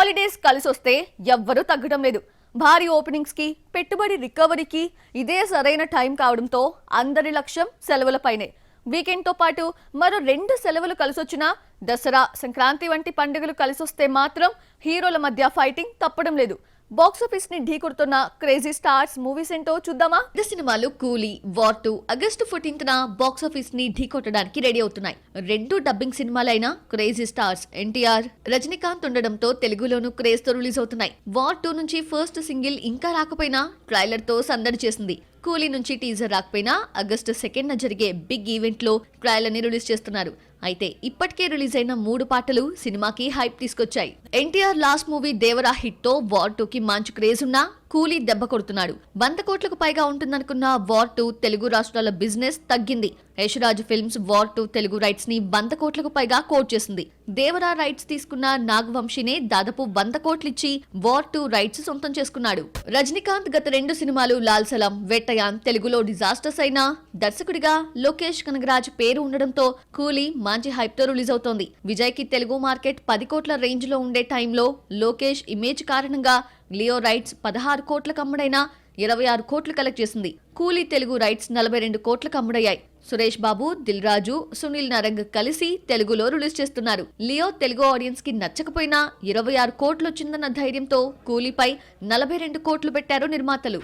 Holidays కలిసొస్తే ఎవ్వరూ తగ్గడం లేదు. భారీ ఓపెనింగ్స్ కి పెట్టుబడి రికవరీకి ఇదే సరైన టైం కావడంతో అందరి లక్ష్యం సెలవులపైనే. వీకెండ్ తో పాటు మరో 2 సెలవులు కలిసొచ్చినా దసరా, సంక్రాంతి వంటి పండుగలు కలిసొస్తే మాత్రం హీరోల మధ్య ఫైటింగ్ తప్పడం లేదు. బాక్సాఫీస్ ని ఢీకొడుతున్న క్రేజీ స్టార్స్ మూవీస్ ఏంటో చూద్దామా? ఈ సినిమాలు కూలీ, వార్ 2 ఆగస్టు 14న బాక్సాఫీస్ ని ఢీకొట్టడానికి రెడీ అవుతున్నాయి. 2 డబ్బింగ్ సినిమాలైన క్రేజీ స్టార్స్ ఎన్టీఆర్, రజనీకాంత్ ఉండడంతో తెలుగులోనూ క్రేజ్ తో రిలీజ్ అవుతున్నాయి. వార్ 2 నుంచి ఫస్ట్ సింగిల్ ఇంకా రాకపోయినా ట్రైలర్ తో సందడి చేసింది. కూలీ నుంచి టీజర్ రాకపోయినా ఆగస్టు 2న జరిగే బిగ్ ఈవెంట్ లో ట్రైలర్ ని రిలీజ్ చేస్తున్నారు. అయితే ఇప్పటికే రిలీజ్ అయిన 3 పాటలు సినిమాకి హైప్ తీసుకొచ్చాయి. NTR last movie Devara hit తో వార్ 2 కి మంచి క్రేజ్ ఉన్నా కూలీ దెబ్బ కొడుతున్నాడు. 100 కోట్లకు పైగా ఉంటుందనుకున్న వార్ 2 తెలుగు రాష్ట్రాల బిజినెస్ తగ్గింది. యశరాజ్ ఫిల్మ్స్ వార్ 2 తెలుగు రైట్స్ ని 100 కోట్లకు పైగా కోట్ చేసింది. దేవరా రైట్స్ తీసుకున్న నాగవంశీనే దాదాపు 100 కోట్లిచ్చి వార్ 2 రైట్స్ సొంతం చేసుకున్నాడు. రజనీకాంత్ గత 2 సినిమాలు లాల్ సలాం, వేటయాన్ తెలుగులో డిజాస్టర్స్ అయినా దర్శకుడిగా లోకేష్ కనగరాజ్ పేరు ఉండడంతో కూలీ మంచి హైప్ తో రిలీజ్ అవుతోంది. విజయ్ కి తెలుగు మార్కెట్ 10 కోట్ల రేంజ్ లో ఉండే టైంలో లోకేష్ ఇమేజ్ కారణంగా లియో రైట్స్ 16 కోట్లకు అమ్ముడైనా 26 కోట్లు కలెక్ట్ చేసింది. కూలీ తెలుగు రైట్స్ 42 కోట్లకు అమ్ముడయ్యాయి. సురేష్ బాబు, దిల్ రాజు, సునీల్ నారంగ్ కలిసి తెలుగులో రిలీజ్ చేస్తున్నారు. లియో తెలుగు ఆడియన్స్ కి నచ్చకపోయినా 26 కోట్లు వచ్చిందన్న ధైర్యంతో కూలీపై 42 కోట్లు పెట్టారు నిర్మాతలు.